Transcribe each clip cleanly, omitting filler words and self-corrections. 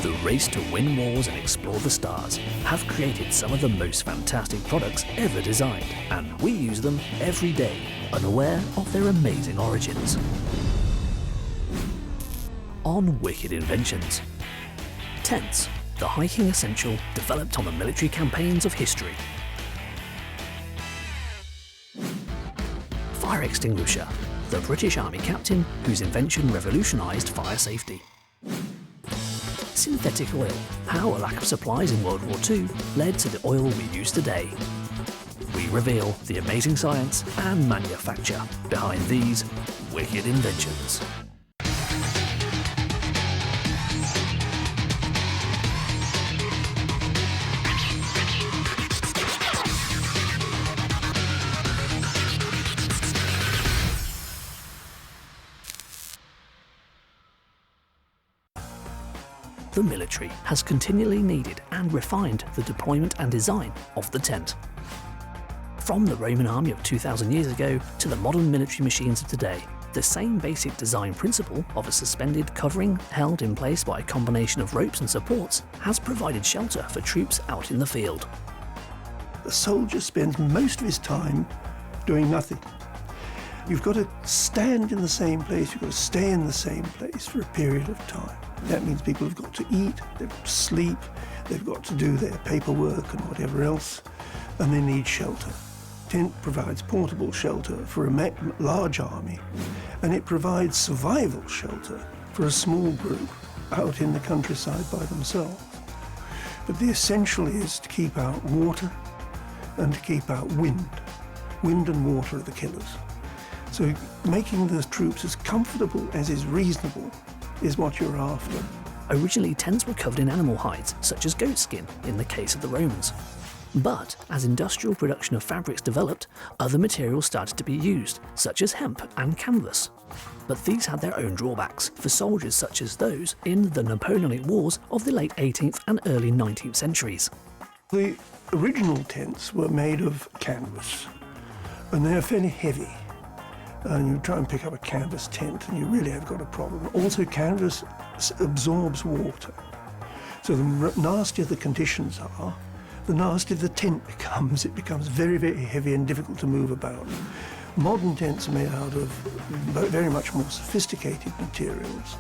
The race to win wars and explore the stars have created some of the most fantastic products ever designed, and we use them every day, unaware of their amazing origins. On Wicked Inventions. Tents, the hiking essential developed on the military campaigns of history. Fire Extinguisher, the British Army captain whose invention revolutionised fire safety. Synthetic oil, how a lack of supplies in World War II led to the oil we use today. We reveal the amazing science and manufacture behind these wicked inventions. The military has continually needed and refined the deployment and design of the tent. From the Roman army of 2,000 years ago to the modern military machines of today, the same basic design principle of a suspended covering held in place by a combination of ropes and supports has provided shelter for troops out in the field. The soldier spends most of his time doing nothing. You've got to stand in the same place, you've got to stay in the same place for a period of time. That means people have got to eat, they've got to sleep, they've got to do their paperwork and whatever else, and they need shelter. Tent provides portable shelter for a large army, and it provides survival shelter for a small group out in the countryside by themselves. But the essential is to keep out water and to keep out wind. Wind and water are the killers. So making the troops as comfortable as is reasonable is what you're after. Originally, tents were covered in animal hides, such as goat skin in the case of the Romans. But as industrial production of fabrics developed, other materials started to be used, such as hemp and canvas. But these had their own drawbacks for soldiers such as those in the Napoleonic Wars of the late 18th and early 19th centuries. The original tents were made of canvas, and they're fairly heavy. And you try and pick up a canvas tent and you really have got a problem. Also, canvas absorbs water. So the nastier the conditions are, the nastier the tent becomes. It becomes very, very heavy and difficult to move about. Modern tents are made out of very much more sophisticated materials,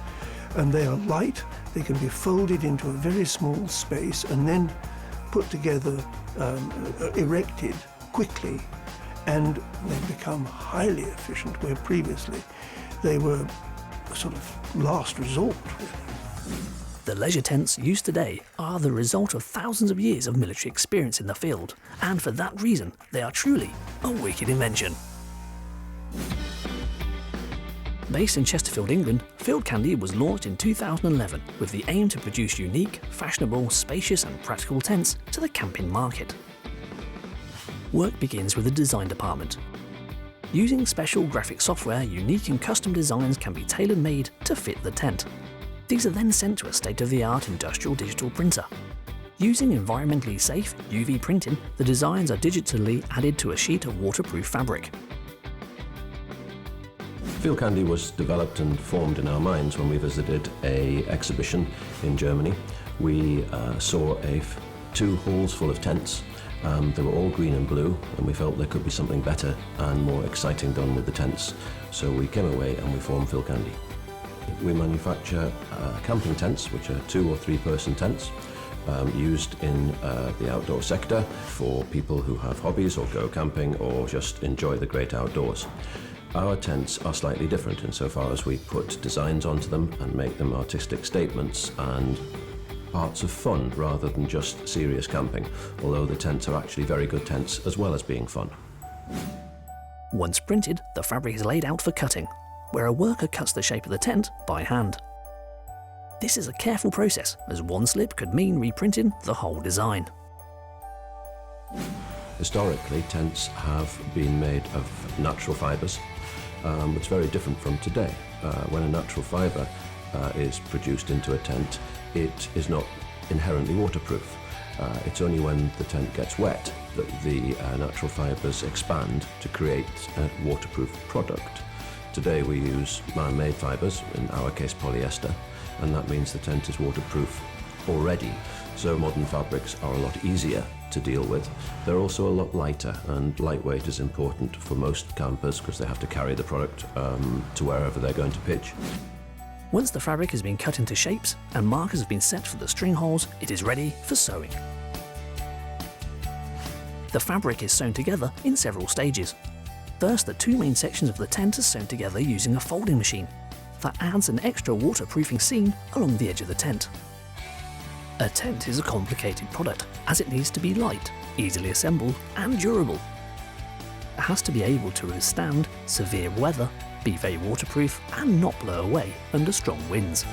and they are light. They can be folded into a very small space and then put together, erected quickly, and they become highly efficient, where previously they were a sort of last resort, really. The leisure tents used today are the result of thousands of years of military experience in the field, and for that reason, they are truly a wicked invention. Based in Chesterfield, England, Field Candy was launched in 2011 with the aim to produce unique, fashionable, spacious and practical tents to the camping market. Work begins with the design department. Using special graphic software, unique and custom designs can be tailor-made to fit the tent. These are then sent to a state-of-the-art industrial digital printer. Using environmentally safe UV printing, the designs are digitally added to a sheet of waterproof fabric. Field Candy was developed and formed in our minds when we visited an exhibition in Germany. We saw two halls full of tents. They were all green and blue, and we felt there could be something better and more exciting done with the tents. So we came away and we formed Field Candy. We manufacture camping tents, which are 2 or 3 person tents, used in the outdoor sector for people who have hobbies or go camping or just enjoy the great outdoors. Our tents are slightly different insofar as we put designs onto them and make them artistic statements and parts of fun rather than just serious camping, although the tents are actually very good tents as well as being fun. Once printed, the fabric is laid out for cutting, where a worker cuts the shape of the tent by hand. This is a careful process, as one slip could mean reprinting the whole design. Historically, tents have been made of natural fibres. It's very different from today. When a natural fibre is produced into a tent, it is not inherently waterproof. It's only when the tent gets wet that the natural fibres expand to create a waterproof product. Today we use man-made fibres, in our case polyester, and that means the tent is waterproof already, so modern fabrics are a lot easier to deal with. They're also a lot lighter, and lightweight is important for most campers because they have to carry the product to wherever they're going to pitch. Once the fabric has been cut into shapes and markers have been set for the string holes, it is ready for sewing. The fabric is sewn together in several stages. First, the two main sections of the tent are sewn together using a folding machine. That adds an extra waterproofing seam along the edge of the tent. A tent is a complicated product, as it needs to be light, easily assembled and durable. It has to be able to withstand severe weather, be very waterproof and not blow away under strong winds.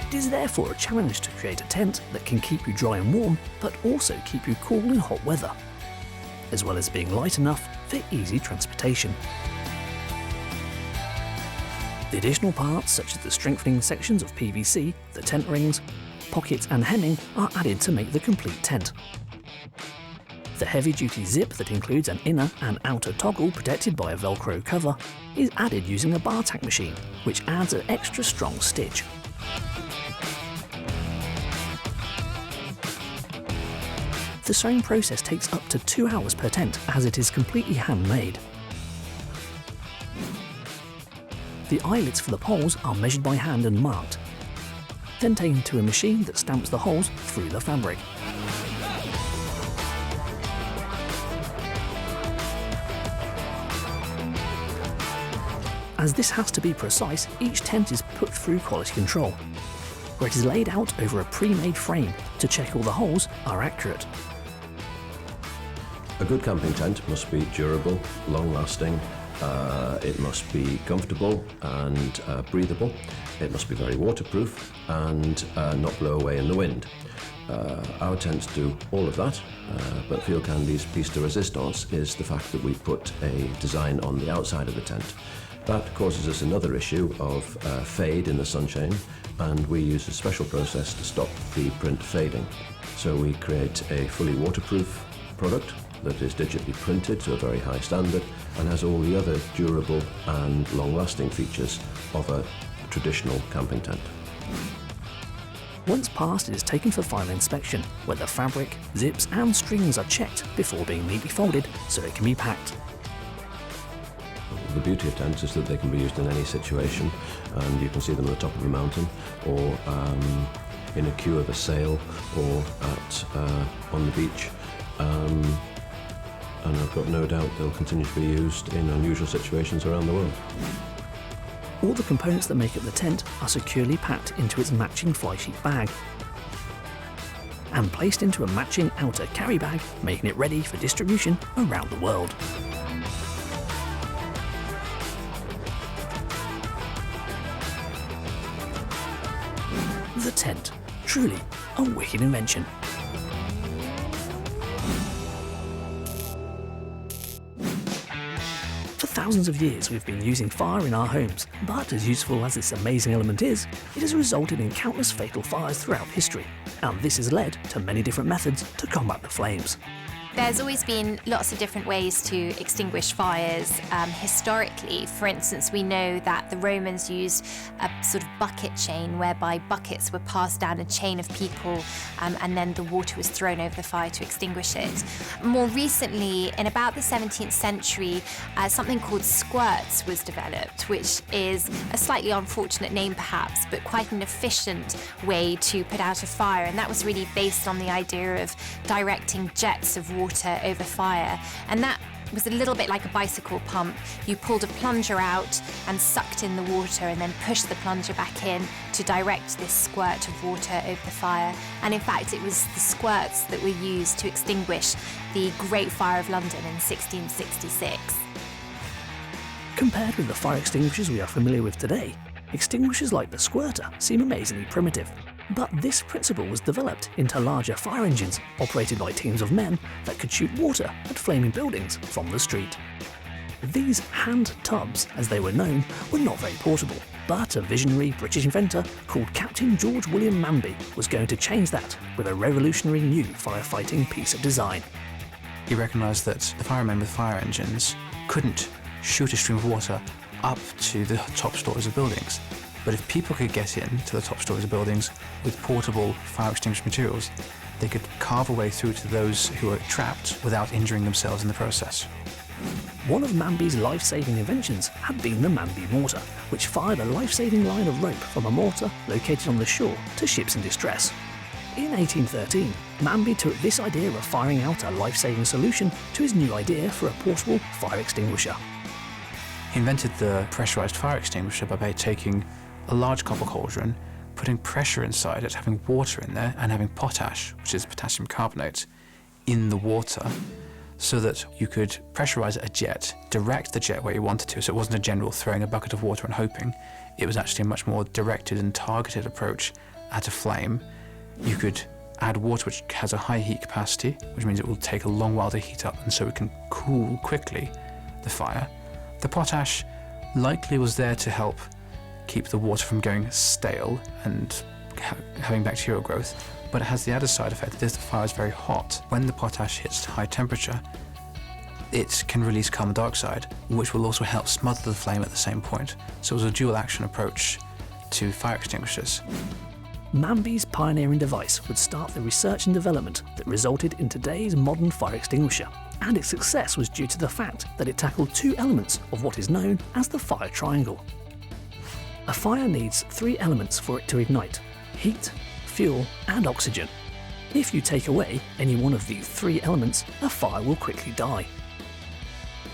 It is therefore a challenge to create a tent that can keep you dry and warm, but also keep you cool in hot weather, as well as being light enough for easy transportation. The additional parts, such as the strengthening sections of PVC, the tent rings, pockets and hemming, are added to make the complete tent. The heavy-duty zip that includes an inner and outer toggle protected by a Velcro cover is added using a bar tack machine, which adds an extra strong stitch. The sewing process takes up to 2 hours per tent, as it is completely handmade. The eyelets for the poles are measured by hand and marked, then taken to a machine that stamps the holes through the fabric. As this has to be precise, each tent is put through quality control, where it is laid out over a pre-made frame to check all the holes are accurate. A good camping tent must be durable, long-lasting, it must be comfortable and breathable, it must be very waterproof and not blow away in the wind. Our tents do all of that, but Field Candy's piece de resistance is the fact that we put a design on the outside of the tent. That causes us another issue of fade in the sunshine, and we use a special process to stop the print fading. So we create a fully waterproof product that is digitally printed to a very high standard and has all the other durable and long-lasting features of a traditional camping tent. Once passed, it is taken for final inspection, where the fabric, zips and strings are checked before being neatly folded so it can be packed. The beauty of tents is that they can be used in any situation, and you can see them on the top of a mountain or in a queue of a sail or on the beach. And I've got no doubt they'll continue to be used in unusual situations around the world. All the components that make up the tent are securely packed into its matching fly sheet bag and placed into a matching outer carry bag, making it ready for distribution around the world. The tent, truly a wicked invention. For thousands of years we've been using fire in our homes, but as useful as this amazing element is, it has resulted in countless fatal fires throughout history, and this has led to many different methods to combat the flames. There's always been lots of different ways to extinguish fires. Historically, for instance, we know that the Romans used a sort of bucket chain whereby buckets were passed down a chain of people and then the water was thrown over the fire to extinguish it. More recently, in about the 17th century, something called squirts was developed, which is a slightly unfortunate name perhaps, but quite an efficient way to put out a fire. And that was really based on the idea of directing jets of water over fire, and that was a little bit like a bicycle pump. You pulled a plunger out and sucked in the water and then pushed the plunger back in to direct this squirt of water over the fire. And in fact, it was the squirts that were used to extinguish the Great Fire of London in 1666. Compared with the fire extinguishers we are familiar with today, extinguishers like the squirter seem amazingly primitive. But this principle was developed into larger fire engines operated by teams of men that could shoot water at flaming buildings from the street. These hand tubs, as they were known, were not very portable, but a visionary British inventor called Captain George William Mamby was going to change that with a revolutionary new firefighting piece of design. He recognised that the firemen with fire engines couldn't shoot a stream of water up to the top stories of buildings. But if people could get in to the top stories of buildings with portable fire extinguisher materials, they could carve a way through to those who are trapped without injuring themselves in the process. One of Mamby's life-saving inventions had been the Mamby mortar, which fired a life-saving line of rope from a mortar located on the shore to ships in distress. In 1813, Mamby took this idea of firing out a life-saving solution to his new idea for a portable fire extinguisher. He invented the pressurized fire extinguisher by taking a large copper cauldron, putting pressure inside it, having water in there, and having potash, which is potassium carbonate, in the water, so that you could pressurize a jet, direct the jet where you wanted to, so it wasn't a general throwing a bucket of water and hoping. It was actually a much more directed and targeted approach at a flame. You could add water which has a high heat capacity, which means it will take a long while to heat up, and so it can cool quickly the fire. The potash likely was there to help keep the water from going stale and having bacterial growth, but it has the added side effect that if the fire is very hot, when the potash hits high temperature, it can release carbon dioxide, which will also help smother the flame at the same point. So it was a dual action approach to fire extinguishers. Mamby's pioneering device would start the research and development that resulted in today's modern fire extinguisher, and its success was due to the fact that it tackled two elements of what is known as the fire triangle. A fire needs three elements for it to ignite: heat, fuel, and oxygen. If you take away any one of these three elements, a fire will quickly die.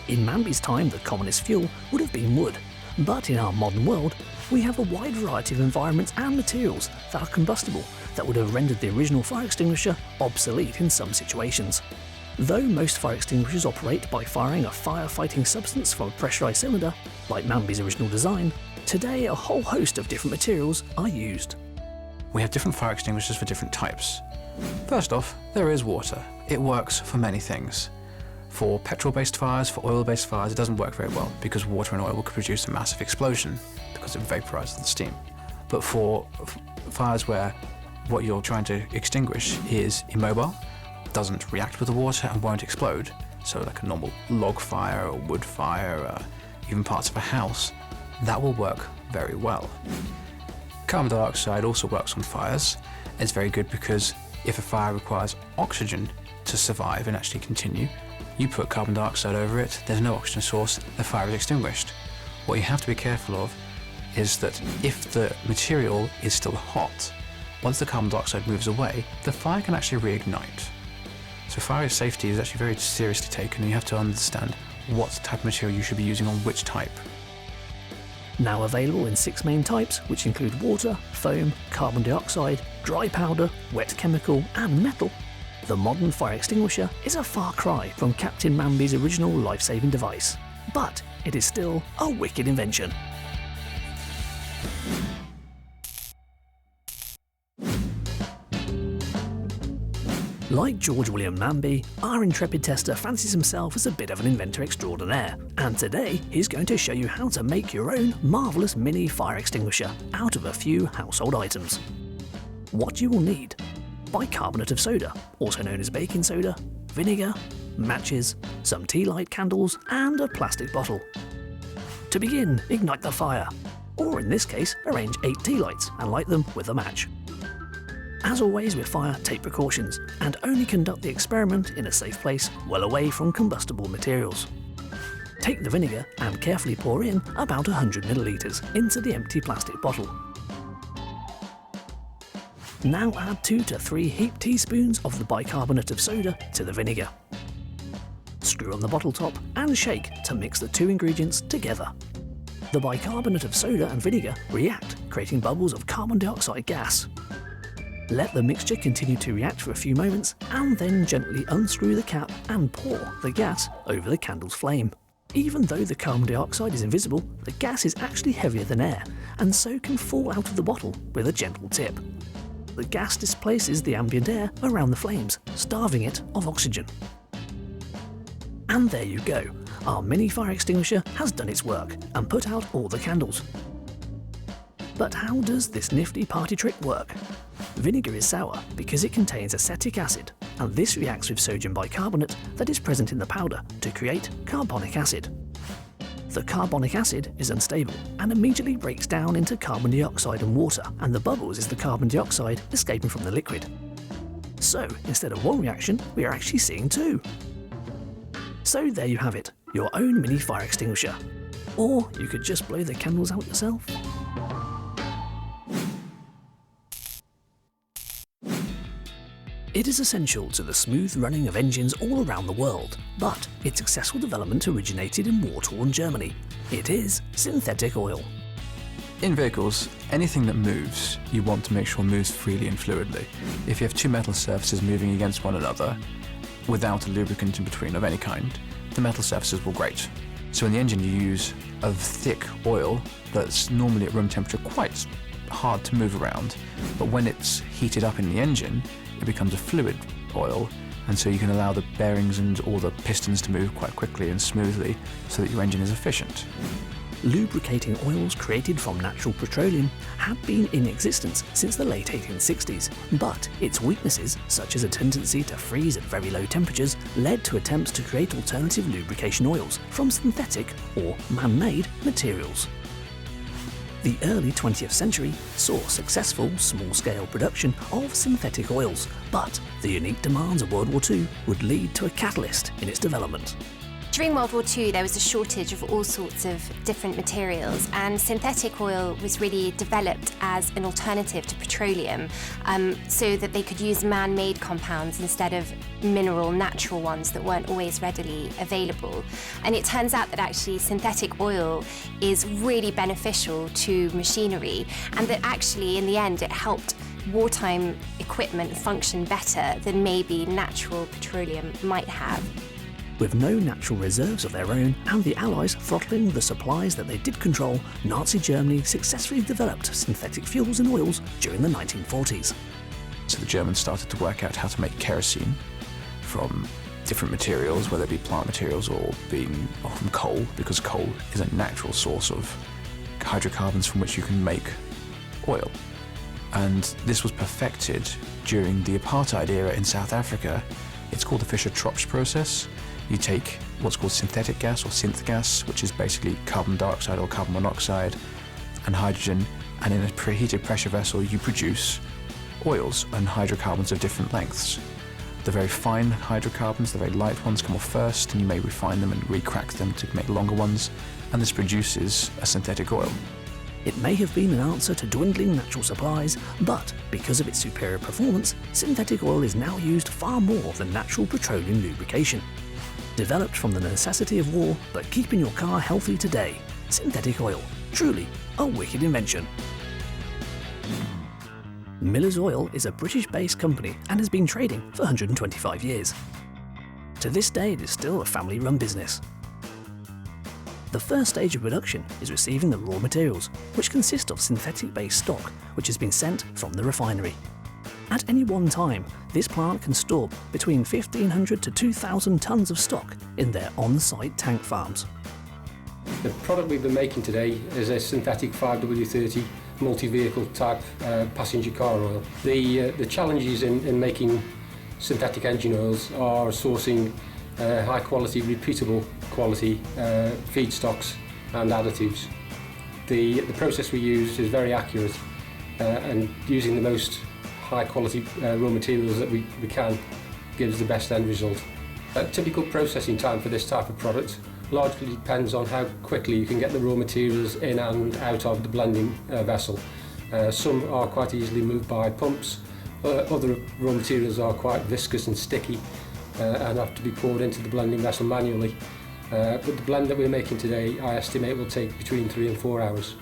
In Mamby's time, the commonest fuel would have been wood, but in our modern world, we have a wide variety of environments and materials that are combustible that would have rendered the original fire extinguisher obsolete in some situations. Though most fire extinguishers operate by firing a firefighting substance from a pressurized cylinder, like Mamby's original design, today a whole host of different materials are used. We have different fire extinguishers for different types. First off, there is water. It works for many things. For petrol-based fires, for oil-based fires, it doesn't work very well because water and oil could produce a massive explosion because it vaporizes the steam. But for fires where what you're trying to extinguish is immobile, doesn't react with the water and won't explode, so like a normal log fire or wood fire, even parts of a house, that will work very well. Carbon dioxide also works on fires. It's very good because if a fire requires oxygen to survive and actually continue, you put carbon dioxide over it, there's no oxygen source, the fire is extinguished. What you have to be careful of is that if the material is still hot, once the carbon dioxide moves away, the fire can actually reignite. So fire safety is actually very seriously taken, and you have to understand what type of material you should be using on which type. Now available in 6 main types, which include water, foam, carbon dioxide, dry powder, wet chemical, and metal, the modern fire extinguisher is a far cry from Captain Mamby's original life-saving device. But it is still a wicked invention. Like George William Mamby, our intrepid tester fancies himself as a bit of an inventor extraordinaire, and today he's going to show you how to make your own marvellous mini fire extinguisher out of a few household items. What you will need: bicarbonate of soda, also known as baking soda, vinegar, matches, some tea light candles, and a plastic bottle. To begin, ignite the fire, or in this case, arrange 8 tea lights and light them with a match. As always with fire, take precautions and only conduct the experiment in a safe place well away from combustible materials. Take the vinegar and carefully pour in about 100 millilitres into the empty plastic bottle. Now add 2 to 3 heaped teaspoons of the bicarbonate of soda to the vinegar. Screw on the bottle top and shake to mix the 2 ingredients together. The bicarbonate of soda and vinegar react, creating bubbles of carbon dioxide gas. Let the mixture continue to react for a few moments and then gently unscrew the cap and pour the gas over the candle's flame. Even though the carbon dioxide is invisible, the gas is actually heavier than air and so can fall out of the bottle with a gentle tip. The gas displaces the ambient air around the flames, starving it of oxygen. And there you go, our mini fire extinguisher has done its work and put out all the candles. But how does this nifty party trick work? Vinegar is sour because it contains acetic acid, and this reacts with sodium bicarbonate that is present in the powder to create carbonic acid. The carbonic acid is unstable and immediately breaks down into carbon dioxide and water, and the bubbles is the carbon dioxide escaping from the liquid. So, instead of one reaction, we are actually seeing two. So there you have it, your own mini fire extinguisher. Or you could just blow the candles out yourself. It is essential to the smooth running of engines all around the world, but its successful development originated in war-torn Germany. It is synthetic oil. In vehicles, anything that moves, you want to make sure moves freely and fluidly. If you have two metal surfaces moving against one another, without a lubricant in between of any kind, the metal surfaces will grate. So in the engine you use a thick oil that's normally at room temperature quite hard to move around, but when it's heated up in the engine, it becomes a fluid oil, and so you can allow the bearings and all the pistons to move quite quickly and smoothly so that your engine is efficient. Lubricating oils created from natural petroleum had been in existence since the late 1860s, but its weaknesses, such as a tendency to freeze at very low temperatures, led to attempts to create alternative lubrication oils from synthetic or man-made materials. The early 20th century saw successful small-scale production of synthetic oils, but the unique demands of World War II would lead to a catalyst in its development. During World War II, there was a shortage of all sorts of different materials, and synthetic oil was really developed as an alternative to petroleum, so that they could use man-made compounds instead of mineral, natural ones that weren't always readily available. And it turns out that actually synthetic oil is really beneficial to machinery, and that actually in the end it helped wartime equipment function better than maybe natural petroleum might have. With no natural reserves of their own and the Allies throttling the supplies that they did control, Nazi Germany successfully developed synthetic fuels and oils during the 1940s. So the Germans started to work out how to make kerosene from different materials, whether it be plant materials or from coal, because coal is a natural source of hydrocarbons from which you can make oil. And this was perfected during the apartheid era in South Africa. It's called the Fischer-Tropsch process. You take what's called synthetic gas or synth gas, which is basically carbon dioxide or carbon monoxide and hydrogen, and in a preheated pressure vessel you produce oils and hydrocarbons of different lengths. The very fine hydrocarbons, the very light ones, come off first, and you may refine them and re-crack them to make longer ones, and this produces a synthetic oil. It may have been an answer to dwindling natural supplies, but because of its superior performance, synthetic oil is now used far more than natural petroleum lubrication. Developed from the necessity of war, but keeping your car healthy today, synthetic oil, truly a wicked invention. Miller's Oil is a British-based company and has been trading for 125 years. To this day, it is still a family-run business. The first stage of production is receiving the raw materials, which consist of synthetic-based stock, which has been sent from the refinery. At any one time, this plant can store between 1,500 to 2,000 tonnes of stock in their on-site tank farms. The product we've been making today is a synthetic 5W30 multi-vehicle type passenger car oil. The challenges in making synthetic engine oils are sourcing high quality, repeatable quality feedstocks and additives. The process we use is very accurate and using the most high quality raw materials that we can gives the best end result. A typical processing time for this type of product largely depends on how quickly you can get the raw materials in and out of the blending vessel. Some are quite easily moved by pumps, other raw materials are quite viscous and sticky and have to be poured into the blending vessel manually. But the blend that we're making today, I estimate, will take between 3 and 4 hours.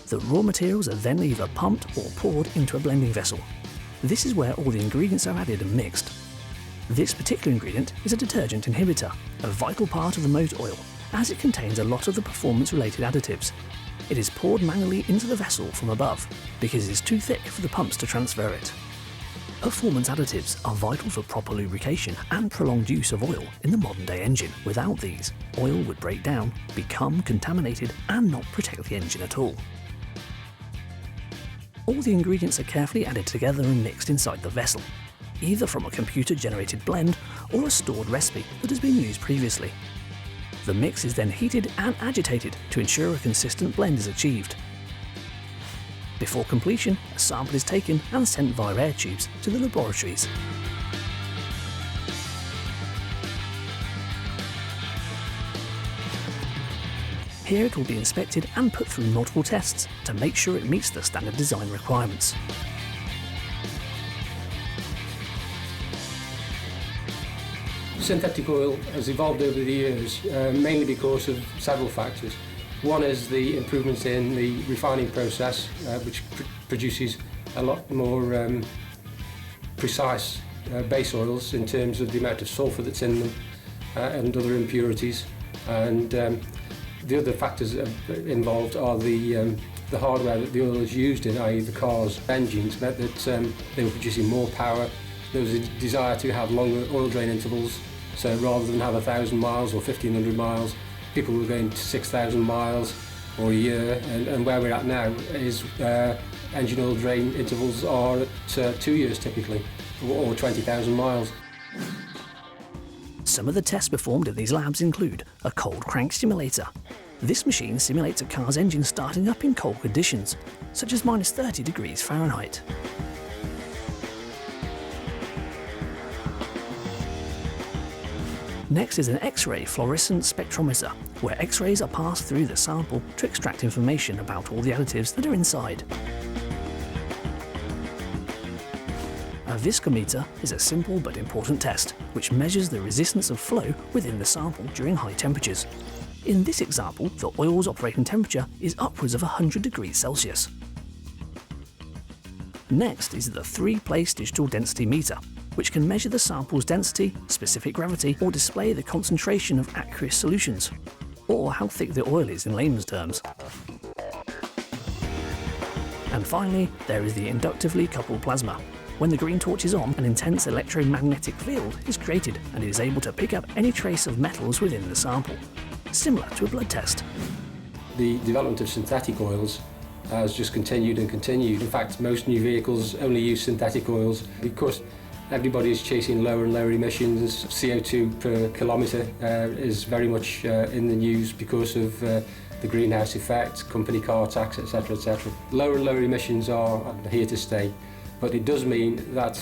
The raw materials are then either pumped or poured into a blending vessel. This is where all the ingredients are added and mixed. This particular ingredient is a detergent inhibitor, a vital part of the motor oil, as it contains a lot of the performance-related additives. It is poured manually into the vessel from above, because it is too thick for the pumps to transfer it. Performance additives are vital for proper lubrication and prolonged use of oil in the modern-day engine. Without these, oil would break down, become contaminated, and not protect the engine at all. All the ingredients are carefully added together and mixed inside the vessel, either from a computer-generated blend or a stored recipe that has been used previously. The mix is then heated and agitated to ensure a consistent blend is achieved. Before completion, a sample is taken and sent via air tubes to the laboratories. Here it will be inspected and put through multiple tests to make sure it meets the standard design requirements. Synthetic oil has evolved over the years, mainly because of several factors. One is the improvements in the refining process, which produces a lot more precise base oils in terms of the amount of sulphur that's in them and other impurities. And the other factors involved are the hardware that the oil is used in, i.e. the car's engines, meant that they were producing more power. There was a desire to have longer oil drain intervals, so rather than have 1,000 miles or 1,500 miles, people were going to 6,000 miles or a year, and where we're at now is engine oil drain intervals are at 2 years typically, or 20,000 miles. Some of the tests performed in these labs include a cold crank simulator. This machine simulates a car's engine starting up in cold conditions, such as minus 30 degrees Fahrenheit. Next is an X-ray fluorescent spectrometer, where X-rays are passed through the sample to extract information about all the additives that are inside. A viscometer is a simple but important test, which measures the resistance of flow within the sample during high temperatures. In this example, the oil's operating temperature is upwards of 100 degrees Celsius. Next is the 3-place digital density meter, which can measure the sample's density, specific gravity, or display the concentration of aqueous solutions, or how thick the oil is in layman's terms. And finally, there is the inductively coupled plasma. When the green torch is on, an intense electromagnetic field is created and it is able to pick up any trace of metals within the sample, similar to a blood test. The development of synthetic oils has just continued and continued. In fact, most new vehicles only use synthetic oils because everybody is chasing lower and lower emissions. CO2 per kilometre is very much in the news because of the greenhouse effect, company car tax, etc., etc. Lower and lower emissions are here to stay. But it does mean that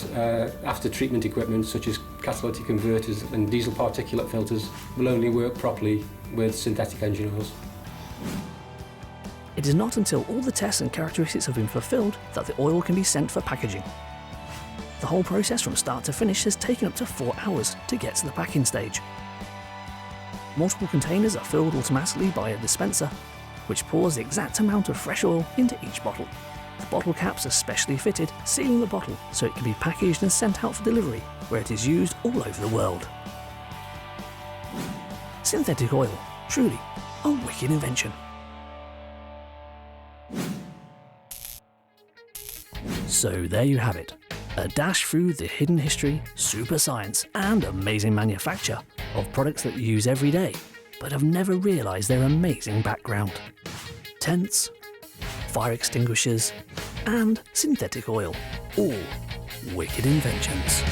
after-treatment equipment such as catalytic converters and diesel particulate filters will only work properly with synthetic engine oils. It is not until all the tests and characteristics have been fulfilled that the oil can be sent for packaging. The whole process from start to finish has taken up to 4 hours to get to the packing stage. Multiple containers are filled automatically by a dispenser, which pours the exact amount of fresh oil into each bottle. The bottle caps are specially fitted, sealing the bottle so it can be packaged and sent out for delivery, where it is used all over the world. Synthetic oil, truly a wicked invention. So there you have it, a dash through the hidden history, super science and amazing manufacture of products that you use every day, but have never realised their amazing background. Tents, fire extinguishers and synthetic oil, all wicked inventions.